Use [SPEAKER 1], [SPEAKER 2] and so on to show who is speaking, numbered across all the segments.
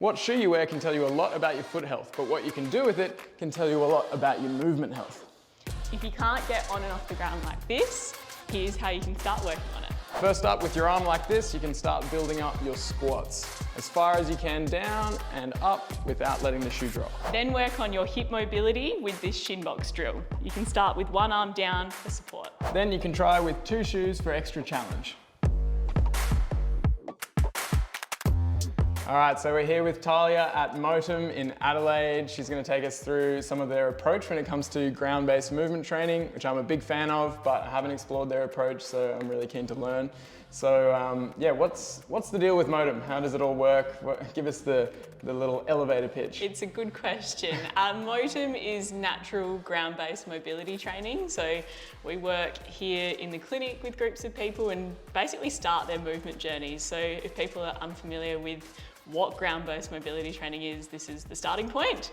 [SPEAKER 1] What shoe you wear can tell you a lot about your foot health, but what you can do with it can tell you a lot about your movement health.
[SPEAKER 2] If you can't get on and off the ground like this, here's how you can start working on it.
[SPEAKER 1] First up, with your arm like this, you can start building up your squats. As far as you can down and up without letting the shoe drop.
[SPEAKER 2] Then work on your hip mobility with this shin box drill. You can start with one arm down for support.
[SPEAKER 1] Then you can try with 2 shoes for extra challenge. All right, so we're here with Talia at Moem in Adelaide. She's going to take us through some of their approach when it comes to ground-based movement training, which I'm a big fan of, but I haven't explored their approach, so I'm really keen to learn. So yeah, what's the deal with Moem? How does it all work? Give us the little elevator pitch.
[SPEAKER 2] It's a good question. Moem is natural ground-based mobility training. So we work here in the clinic with groups of people and basically start their movement journeys. So if people are unfamiliar with what ground-based mobility training is, this is the starting point.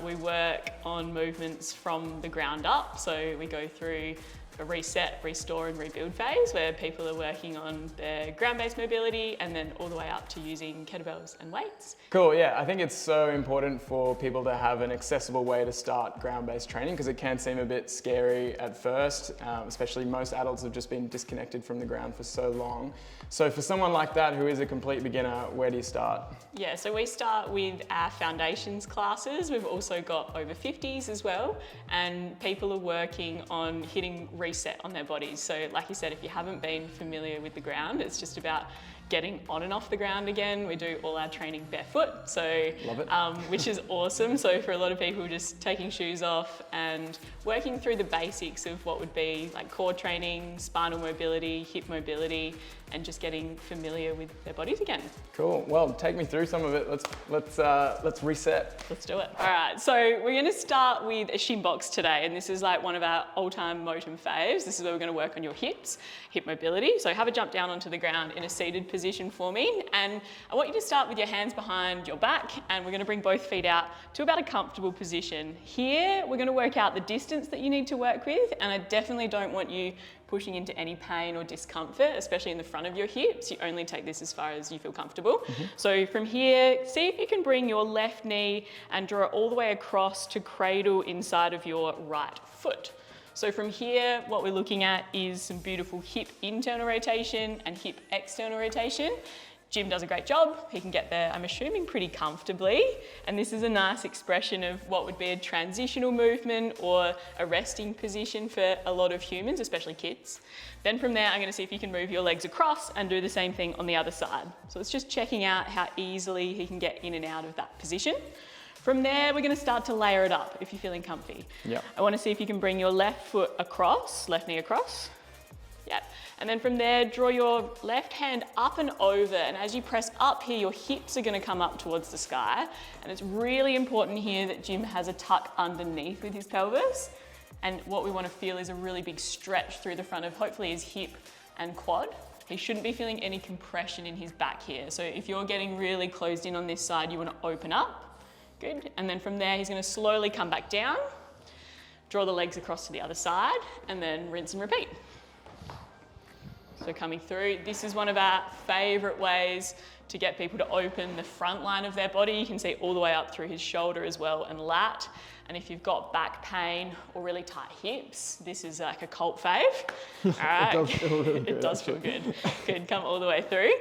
[SPEAKER 2] We work on movements from the ground up. So we go through a reset, restore and rebuild phase where people are working on their ground-based mobility and then all the way up to using kettlebells and weights.
[SPEAKER 1] Cool, yeah, I think it's so important for people to have an accessible way to start ground-based training because it can seem a bit scary at first, especially most adults have just been disconnected from the ground for so long. So for someone like that who is a complete beginner, where do you start?
[SPEAKER 2] Yeah, so we start with our foundations classes. We've also got over 50s as well, and people are working on hitting reset on their bodies. So like you said, if you haven't been familiar with the ground, it's just about getting on and off the ground again. We do all our training barefoot, so
[SPEAKER 1] love it.
[SPEAKER 2] Which is awesome. So for a lot of people, just taking shoes off and working through the basics of what would be like core training, spinal mobility, hip mobility, and just getting familiar with their bodies again.
[SPEAKER 1] Cool. Well, take me through some of it. Let's reset.
[SPEAKER 2] Let's do it. All right. So we're going to start with a shin box today, and this is like one of our all-time Moem faves. This is where we're going to work on your hips, hip mobility. So have a jump down onto the ground in a seated position for me, and I want you to start with your hands behind your back, and we're going to bring both feet out to about a comfortable position. Here, we're going to work out the distance that you need to work with, and I definitely don't want you pushing into any pain or discomfort, especially in the front of your hips. You only take this as far as you feel comfortable. So from here, see if you can bring your left knee and draw it all the way across to cradle inside of your right foot. So from here, what we're looking at is some beautiful hip internal rotation and hip external rotation. Jim does a great job. He can get there, I'm assuming, pretty comfortably. And this is a nice expression of what would be a transitional movement or a resting position for a lot of humans, especially kids. Then from there, I'm going to see if you can move your legs across and do the same thing on the other side. So it's just checking out how easily he can get in and out of that position. From there, we're going to start to layer it up if you're feeling comfy.
[SPEAKER 1] Yep.
[SPEAKER 2] I want to see if you can bring your left foot across, left knee across. Yep. And then from there, draw your left hand up and over. And as you press up here, your hips are going to come up towards the sky. And it's really important here that Jim has a tuck underneath with his pelvis. And what we want to feel is a really big stretch through the front of hopefully his hip and quad. He shouldn't be feeling any compression in his back here. So if you're getting really closed in on this side, you want to open up. Good. And then from there, he's going to slowly come back down, draw the legs across to the other side, and then rinse and repeat. So coming through, this is one of our favourite ways to get people to open the front line of their body. You can see all the way up through his shoulder as well and lat. And if you've got back pain or really tight hips, this is like a cult fave. All right.
[SPEAKER 1] It does feel really good.
[SPEAKER 2] It does feel good. Good, come all the way through.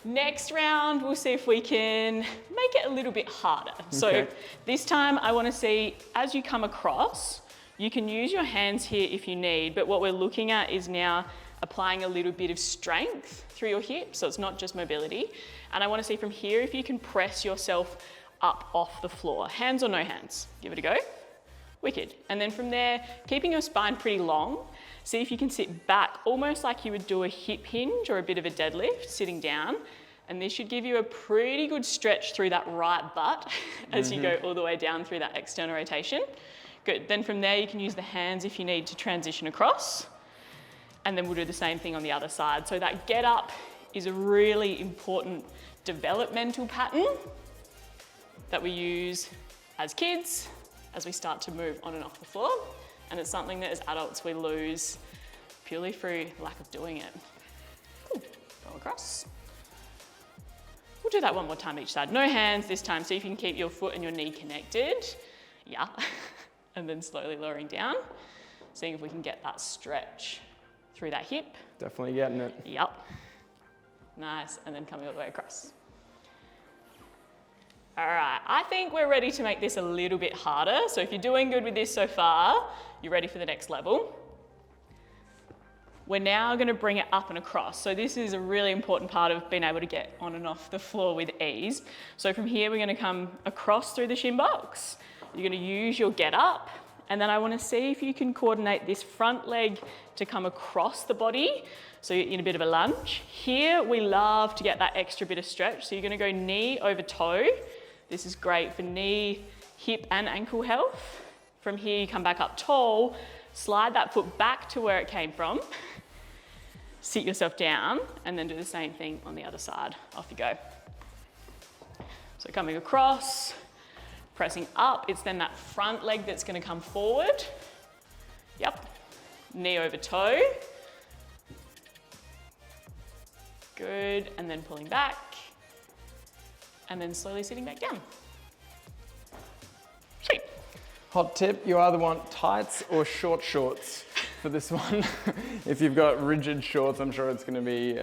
[SPEAKER 2] Next round, we'll see if we can make it a little bit harder. So this time I want to see, as you come across, you can use your hands here if you need, but what we're looking at is now applying a little bit of strength through your hips, so it's not just mobility. And I want to see from here if you can press yourself up off the floor. Hands or no hands? Give it a go. Wicked. And then from there, keeping your spine pretty long, see if you can sit back, almost like you would do a hip hinge or a bit of a deadlift, sitting down. And this should give you a pretty good stretch through that right butt as you go all the way down through that external rotation. Good. Then from there, you can use the hands if you need to transition across. And then we'll do the same thing on the other side. So that get up is a really important developmental pattern that we use as kids, as we start to move on and off the floor. And it's something that as adults we lose purely through lack of doing it. Go across. do that one more time each side. No hands this time, so you can keep your foot and your knee connected. Yeah. And then slowly lowering down, seeing if we can get that stretch through that hip.
[SPEAKER 1] Definitely getting it.
[SPEAKER 2] Yep. Nice, and then coming all the way across. All right, I think we're ready to make this a little bit harder. So if you're doing good with this so far, you're ready for the next level. We're now gonna bring it up and across. So this is a really important part of being able to get on and off the floor with ease. So from here, we're gonna come across through the shin box. You're gonna use your get up, and then I wanna see if you can coordinate this front leg to come across the body. So you're in a bit of a lunge. Here, we love to get that extra bit of stretch. So you're gonna go knee over toe. This is great for knee, hip, and ankle health. From here, you come back up tall, slide that foot back to where it came from, sit yourself down, and then do the same thing on the other side. Off you go. So coming across, pressing up, it's then that front leg that's gonna come forward. Yep, knee over toe. Good, and then pulling back, and then slowly sitting back down. Sweet.
[SPEAKER 1] Hot tip, you either want tights or short shorts for this one. If you've got rigid shorts, I'm sure it's gonna be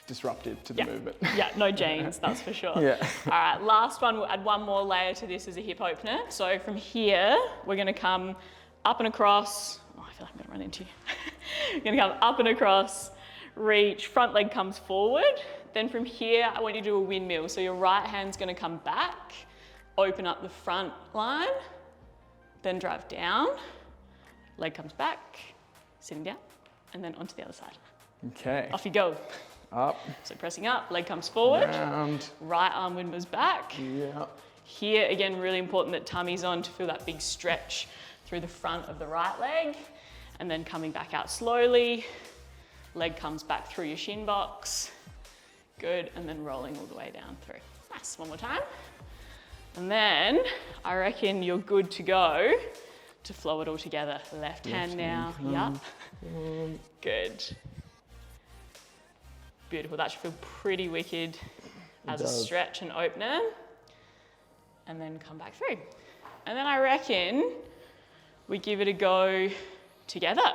[SPEAKER 1] disruptive to the movement.
[SPEAKER 2] Yeah, no jeans, that's for sure.
[SPEAKER 1] Yeah.
[SPEAKER 2] All right, last one, we'll add one more layer to this as a hip opener. So from here, we're gonna come up and across. Oh, I feel like I'm gonna run into you. We're gonna come up and across, reach, front leg comes forward. Then from here, I want you to do a windmill. So your right hand's gonna come back, open up the front line, then drive down, leg comes back, sitting down, and then onto the other side.
[SPEAKER 1] Okay.
[SPEAKER 2] Off you go.
[SPEAKER 1] Up.
[SPEAKER 2] So pressing up, leg comes forward,
[SPEAKER 1] Round.
[SPEAKER 2] right arm windmills back.
[SPEAKER 1] Yeah.
[SPEAKER 2] Here, again, really important that tummy's on to feel that big stretch through the front of the right leg, and then coming back out slowly. Leg comes back through your shin box. Good, and then rolling all the way down through. Nice, one more time. And then I reckon you're good to go to flow it all together. Left hand now, yup. Good. Beautiful, that should feel pretty wicked as a stretch and opener. And then come back through. And then I reckon we give it a go together.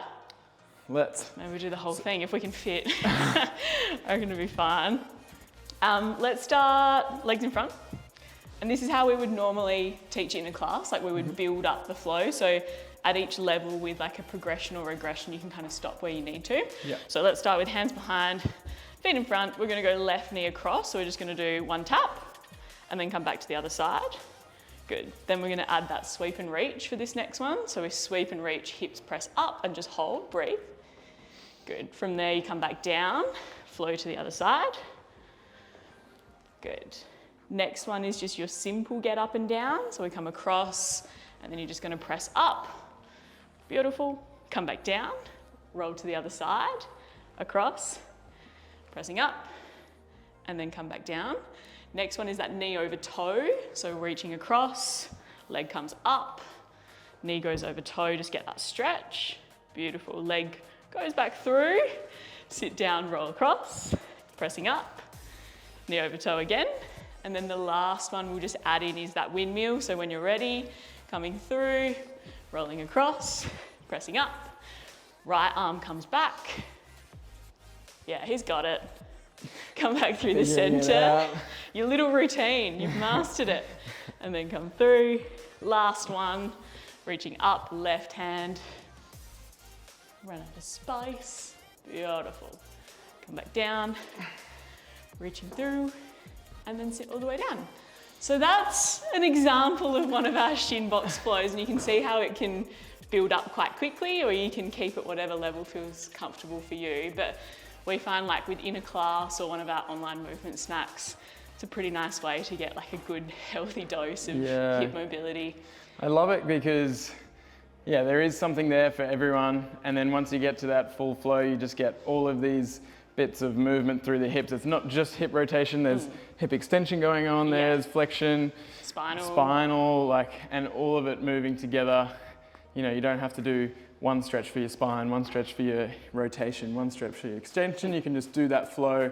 [SPEAKER 1] Let's.
[SPEAKER 2] Maybe we do the whole thing if we can fit. I reckon it'll be fine. Let's start legs in front. And this is how we would normally teach in a class, like we would build up the flow. So at each level with like a progression or regression, you can kind of stop where you need to.
[SPEAKER 1] Yeah.
[SPEAKER 2] So let's start with hands behind, feet in front. We're gonna go left knee across. So we're just gonna do one tap and then come back to the other side. Good. Then we're gonna add that sweep and reach for this next one. So we sweep and reach, hips press up and just hold, breathe. Good. From there, you come back down, flow to the other side. Good. Next one is just your simple get up and down. So we come across and then you're just gonna press up. Beautiful. Come back down, roll to the other side, across, pressing up, and then come back down. Next one is that knee over toe. So reaching across, leg comes up, knee goes over toe, just get that stretch. Beautiful. Leg goes back through, sit down, roll across, pressing up, knee over toe again. And then the last one we'll just add in is that windmill. So when you're ready, coming through, rolling across, pressing up, right arm comes back. Yeah, he's got it. Come back through the center. Your little routine, you've mastered it. And then come through. Last one, reaching up, left hand. Run out of space. Beautiful. Come back down, reaching through, and then sit all the way down. So that's an example of one of our shin box flows, and you can see how it can build up quite quickly, or you can keep at whatever level feels comfortable for you. But we find like within a class or one of our online movement snacks, it's a pretty nice way to get like a good healthy dose of hip mobility.
[SPEAKER 1] I love it because there is something there for everyone. And then once you get to that full flow, you just get all of these bits of movement through the hips. It's not just hip rotation, there's hip extension going on, there's flexion, spinal, like, and all of it moving together. You know, you don't have to do one stretch for your spine, one stretch for your rotation, one stretch for your extension. You can just do that flow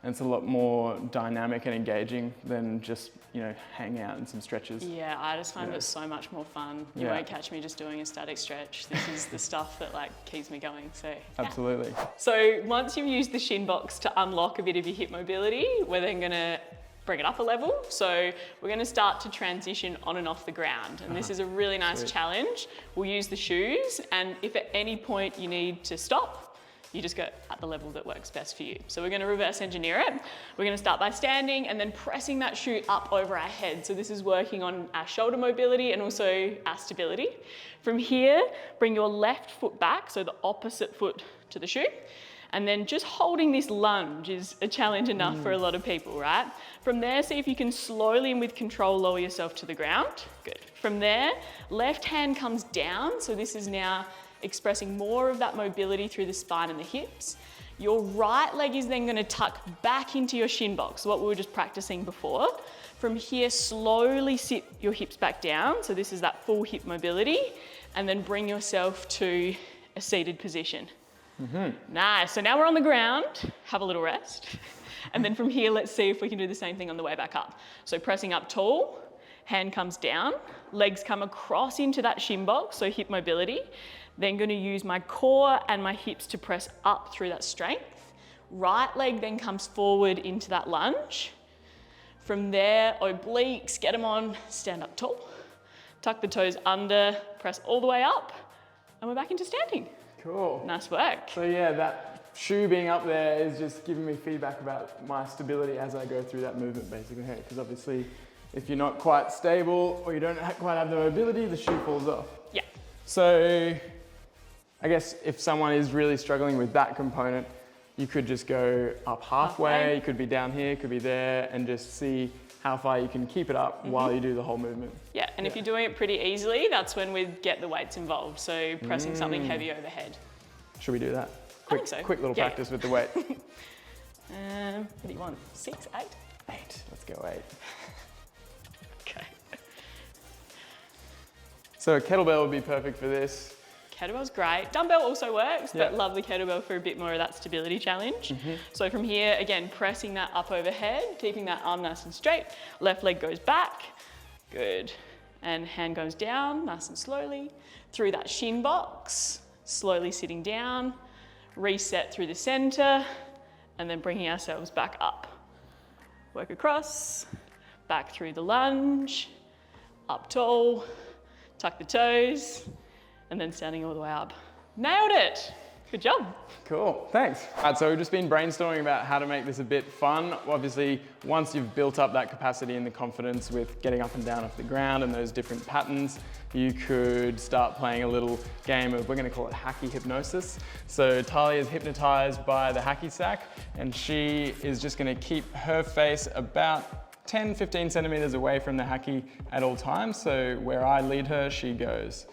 [SPEAKER 1] and it's a lot more dynamic and engaging than just, you know, hang out in some stretches.
[SPEAKER 2] Yeah, I just find it so much more fun. You won't catch me just doing a static stretch. This is the stuff that like keeps me going, so. Yeah.
[SPEAKER 1] Absolutely.
[SPEAKER 2] So once you've used the shin box to unlock a bit of your hip mobility, we're then gonna bring it up a level. So we're gonna start to transition on and off the ground. And this is a really nice challenge. We'll use the shoes, and if at any point you need to stop, you just go at the level that works best for you. So we're gonna reverse engineer it. We're gonna start by standing and then pressing that shoe up over our head. So this is working on our shoulder mobility and also our stability. From here, bring your left foot back, so the opposite foot to the shoe. And then just holding this lunge is a challenge enough for a lot of people, right? From there, see if you can slowly and with control lower yourself to the ground. Good. From there, left hand comes down. So this is now expressing more of that mobility through the spine and the hips. Your right leg is then going to tuck back into your shin box, what we were just practicing before. From here, slowly sit your hips back down. So this is that full hip mobility, and then bring yourself to a seated position. Nice. So now we're on the ground, have a little rest. And then from here, let's see if we can do the same thing on the way back up. So pressing up tall, hand comes down, legs come across into that shin box, so hip mobility. Then going to use my core and my hips to press up through that strength. Right leg then comes forward into that lunge. From there, obliques, get them on, stand up tall. Tuck the toes under, press all the way up, and we're back into standing.
[SPEAKER 1] Cool.
[SPEAKER 2] Nice work.
[SPEAKER 1] So yeah, that shoe being up there is just giving me feedback about my stability as I go through that movement, basically. Because obviously, if you're not quite stable or you don't quite have the mobility, the shoe falls off.
[SPEAKER 2] Yeah.
[SPEAKER 1] So I guess if someone is really struggling with that component, you could just go up halfway, you could be down here, could be there, and just see how far you can keep it up while you do the whole movement.
[SPEAKER 2] Yeah, and if you're doing it pretty easly, that's when we get the weights involved. So pressing something heavy overhead.
[SPEAKER 1] Should we do that?
[SPEAKER 2] I think so.
[SPEAKER 1] Quick little practice with the weight.
[SPEAKER 2] What do you want? 6, 8?
[SPEAKER 1] 8. Let's go 8.
[SPEAKER 2] Okay.
[SPEAKER 1] So a kettlebell would be perfect for this.
[SPEAKER 2] Kettlebell's great. Dumbbell also works, but love the kettlebell for a bit more of that stability challenge. So from here, again, pressing that up overhead, keeping that arm nice and straight. Left leg goes back. Good. And hand goes down, nice and slowly. Through that shin box, slowly sitting down. Reset through the center, and then bringing ourselves back up. Work across, back through the lunge, up tall, tuck the toes, and then standing all the way up. Nailed it. Good job.
[SPEAKER 1] Cool, thanks. All right, so we've just been brainstorming about how to make this a bit fun. Obviously, once you've built up that capacity and the confidence with getting up and down off the ground and those different patterns, you could start playing a little game of, we're gonna call it hacky hypnosis. So Talia is hypnotized by the hacky sack, and she is just gonna keep her face about 10, 15 centimeters away from the hacky at all times. So where I lead her, she goes.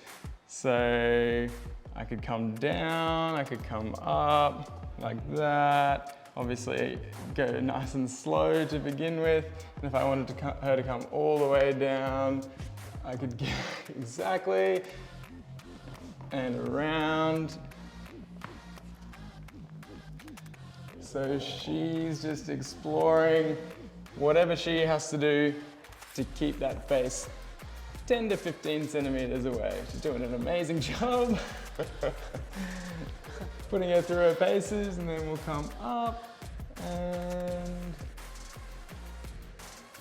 [SPEAKER 1] So I could come down, I could come up like that. Obviously go nice and slow to begin with. And if I wanted her to come all the way down, I could get exactly and around. So she's just exploring whatever she has to do to keep that face 10 to 15 centimeters away. She's doing an amazing job. Putting her through her paces, and then we'll come up and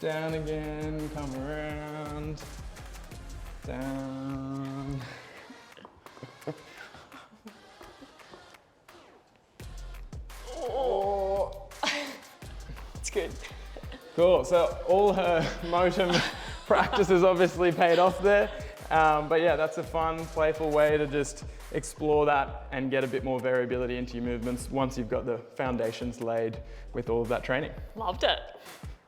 [SPEAKER 1] down again, come around, down. Oh.
[SPEAKER 2] It's good.
[SPEAKER 1] Cool, so all her Moem practices obviously paid off there. But yeah, that's a fun, playful way to just explore that and get a bit more variability into your movements once you've got the foundations laid with all of that training.
[SPEAKER 2] Loved it.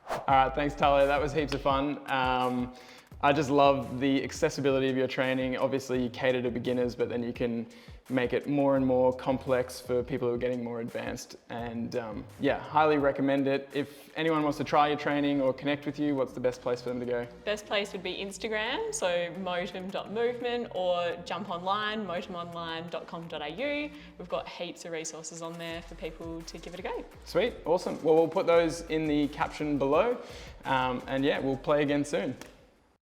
[SPEAKER 1] All right, thanks Talia, that was heaps of fun. I just love the accessibility of your training. Obviously you cater to beginners, but then you can make it more and more complex for people who are getting more advanced. And yeah, highly recommend it. If anyone wants to try your training or connect with you, what's the best place for them to go?
[SPEAKER 2] Best place would be Instagram, so motem.movement, or jump online, motemonline.com.au. We've got heaps of resources on there for people to give it a go.
[SPEAKER 1] Sweet, awesome. Well, we'll put those in the caption below. And yeah, we'll play again soon.